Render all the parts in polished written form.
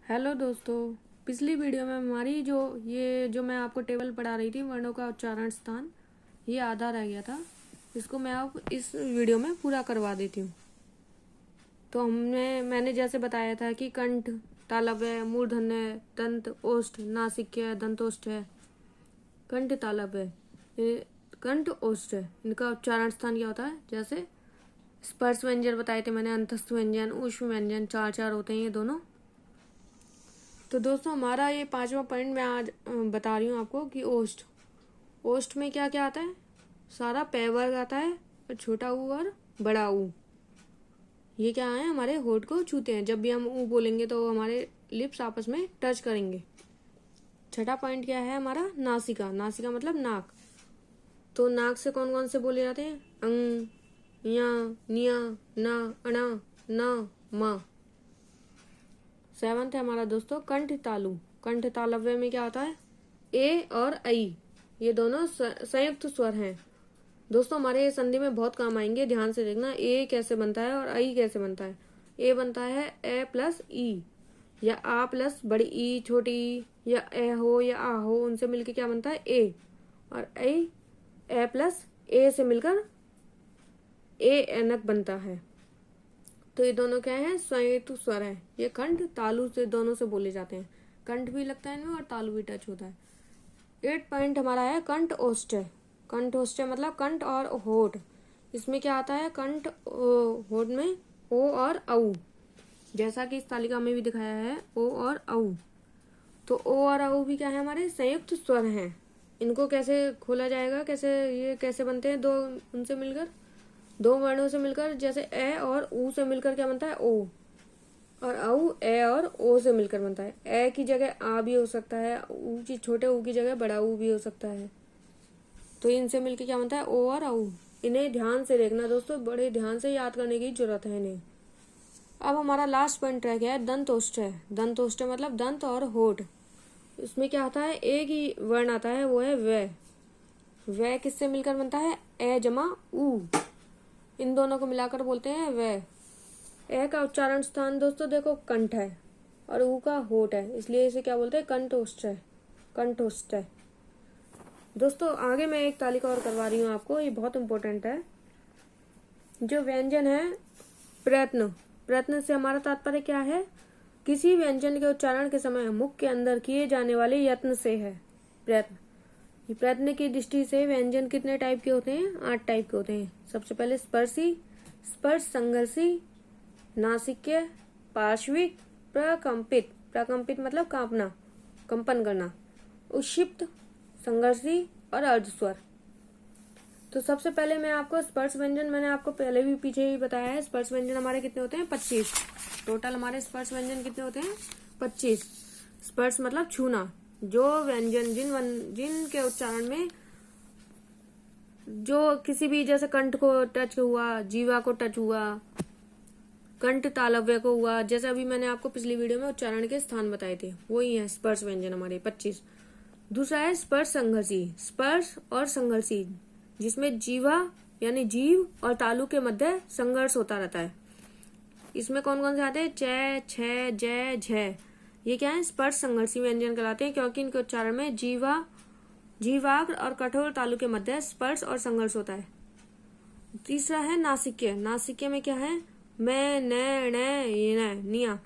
Hello दोस्तों। पिछली video में हमारी जो मैं आपको टेबल पढ़ा रही थी वर्णों का उच्चारण स्थान, ये आधा रह गया था। इसको मैं अब इस वीडियो में पूरा करवा देती हूँ। तो मैंने जैसे बताया था कि कंठ, तालव्य, मूर्धन्य, दंत, ओष्ठ, नासिक्य, दंतोष्ठ है, कंठ, तालव्य, कंठ, ओष्ठ है। इनका उच्चारण स्थान क्या होता है? जैसे स्पर्श व्यंजन बताए थे मैंने, अंतस्थ व्यंजन, ऊष्म व्यंजन, चार होते हैं ये दोनों। तो दोस्तों हमारा ये 5वां पॉइंट मैं आज बता रही हूँ आपको कि ओष्ठ। ओष्ठ में क्या क्या आता है? सारा पै वर्ग आता है, और छोटा ऊ और बड़ा ऊ। ये क्या है? हमारे होठ को छूते हैं। जब भी हम ऊ बोलेंगे तो हमारे लिप्स आपस में टच करेंगे। छठा पॉइंट क्या है हमारा? नासिका। नासिका मतलब नाक। तो नाक से कौन कौन से बोले जाते हैं? अंग, या, निया, ना, अणा, न, म। सेवंथ है हमारा दोस्तों कंठ तालु। कंठ तालव्य में क्या होता है? ए और आई, ये दोनों संयुक्त स्वर हैं। दोस्तों हमारे ये संधि में बहुत काम आएंगे, ध्यान से देखना। ए कैसे बनता है और आई कैसे बनता है? ए बनता है ए प्लस ई, या आ प्लस बड़ी ई छोटी ई, या ए हो या आ हो, उनसे मिलकर क्या बनता है? ए। और आई ए प्लस ए से मिलकर ए एनक बनता है। तो ये दोनों क्या है? संयुक्त स्वर है। ये कंठ तालु से दोनों से बोले जाते हैं। कंठ भी लगता है इनमें और तालु भी टच होता है। 8 पॉइंट हमारा है कंठ ओष्ठ। कंठ ओष्ठ मतलब कंठ और होठ। इसमें क्या आता है? कंठ होठ में ओ और औ, जैसा कि इस तालिका में भी दिखाया है, ओ और औ। तो ओ और औ भी क्या है? हमारे संयुक्त स्वर हैं। इनको कैसे खोला जाएगा? ये कैसे बनते हैं? उनसे मिलकर, दो वर्णों से मिलकर, जैसे ए और ऊ से मिलकर क्या बनता है? ओ। और औ ए और ओ से मिलकर बनता है। ए की जगह आ भी हो सकता है, छोटे ऊ की जगह बड़ा ऊ भी हो सकता है। तो इनसे मिलकर क्या बनता है? ओ और औ। इन्हें ध्यान से देखना दोस्तों, बड़े ध्यान से याद करने की जरूरत है इन्हें। अब हमारा लास्ट पॉइंट रह गया है दंतोष्ठ। दंतोष्ठ मतलब दंत और होठ। इसमें क्या आता है? एक ही वर्ण आता है, वो है व। व किससे मिलकर बनता है? ए जमा ऊ। इन दोनों को मिलाकर बोलते हैं व। ए का उच्चारण स्थान दोस्तों देखो कंठ है, और ऊ का होठ है, इसलिए इसे क्या बोलते हैं? कंठोष्ठ है। कंठोष्ठ है। दोस्तों आगे मैं एक तालिका और करवा रही हूँ आपको, ये बहुत इंपॉर्टेंट है। जो व्यंजन है प्रयत्न। प्रयत्न से हमारा तात्पर्य क्या है? किसी व्यंजन के उच्चारण के समय मुख के अंदर किए जाने वाले यत्न से है प्रयत्न। ये प्रयत्न की दृष्टि से व्यंजन कितने टाइप के होते हैं? 8 टाइप के होते हैं। सबसे पहले स्पर्शी, स्पर्श संघर्षी, नासिक्य, पार्श्विक, प्रकंपित। प्रकंपित मतलब कांपना, कंपन करना, उक्षिप्त, संघर्षी और अर्धस्वर। तो सबसे पहले मैं आपको स्पर्श व्यंजन, मैंने आपको पहले भी पीछे ही बताया है, स्पर्श व्यंजन हमारे कितने होते हैं? 25। टोटल हमारे स्पर्श व्यंजन कितने होते हैं? 25। स्पर्श मतलब छूना। जो व्यंजन जिन के उच्चारण में जो किसी भी, जैसे कंठ को टच हुआ, जीवा को टच हुआ, कंठ तालव्य को हुआ, जैसे अभी मैंने आपको पिछली वीडियो में उच्चारण के स्थान बताए थे, वही है स्पर्श व्यंजन हमारे 25। दूसरा है स्पर्श संघर्षी। स्पर्श और संघर्षी, जिसमें जीवा यानी जीव और तालु के मध्य संघर्ष होता रहता है। इसमें कौन कौन से आते हैं? च, छ, जय, झ। ये क्या है? स्पर्श संघर्षी व्यंजन कहलाते हैं, क्योंकि इनके उच्चारण में जीवाग्र और कठोर तालु के मध्य स्पर्श और संघर्ष होता है। तीसरा है नासिक्य। नासिक्य में क्या है? मैं, न, ये न, निया।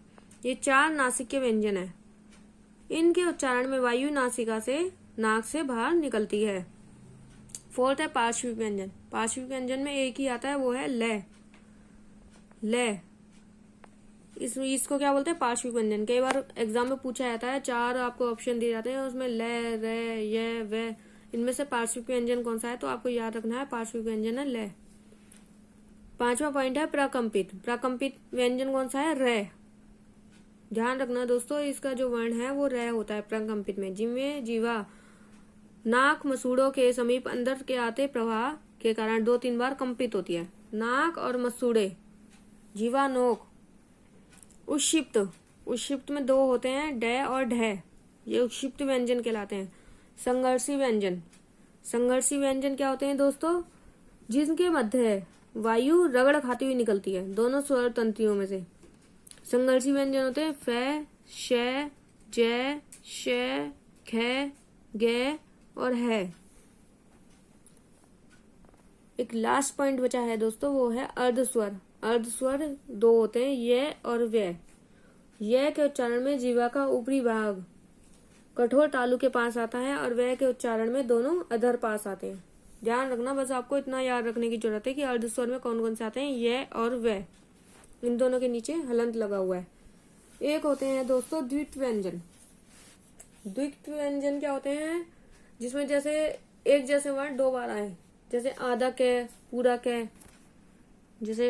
ये 4 नासिक्य व्यंजन है। इनके उच्चारण में वायु नासिका से, नाक से बाहर निकलती है। फोर्थ है पार्श्विक व्यंजन। पार्श्विक व्यंजन में एक ही आता है, वो है ल। ल इसको क्या बोलते हैं? पार्श्विक व्यंजन। कई बार एग्जाम में पूछा जाता है, 4 आपको ऑप्शन दिए जाते हैं, उसमें ल, रे, य, व, इनमें से पार्श्विक व्यंजन कौन सा है? तो आपको याद रखना है पार्श्विक व्यंजन है ल। 5वां पॉइंट है प्रकंपित। प्रकंपित व्यंजन कौन सा है? र। ध्यान रखना दोस्तों, इसका जो वर्ण है वो र होता है प्रकंपित में, जिनमें जीवा नाक मसूड़ों के समीप अंदर के आते प्रवाह के कारण 2-3 बार कंपित होती है। नाक और मसूड़े, जीवा, नोक। उक्षिप्त। उक्षिप्त में 2 होते हैं, ड और ढ। ये उक्षिप्त व्यंजन कहलाते हैं। संघर्षी व्यंजन। संघर्षी व्यंजन क्या होते हैं दोस्तों? जिनके मध्य वायु रगड़ खाती हुई निकलती है, दोनों स्वर तंत्रियों में से। संघर्षी व्यंजन होते हैं फ, श, जय, श, ख, ग और है। एक लास्ट पॉइंट बचा है दोस्तों, वो है अर्धस्वर। अर्धस्वर दो होते हैं, य और व्य। य के उच्चारण में जीवा का ऊपरी भाग कठोर तालु के पास आता है और व्य के उच्चारण में दोनों अधर पास आते हैं। ध्यान रखना, बस आपको इतना याद रखने की जरूरत है कि अर्धस्वर में कौन कौन से आते हैं, य और व्य। इन दोनों के नीचे हलंत लगा हुआ है। एक होते हैं दोस्तों द्वित्व व्यंजन। द्वित्व व्यंजन क्या होते हैं, जिसमें जैसे एक जैसे वर्ण दो बार आए, जैसे आधा क, पूरा क, जैसे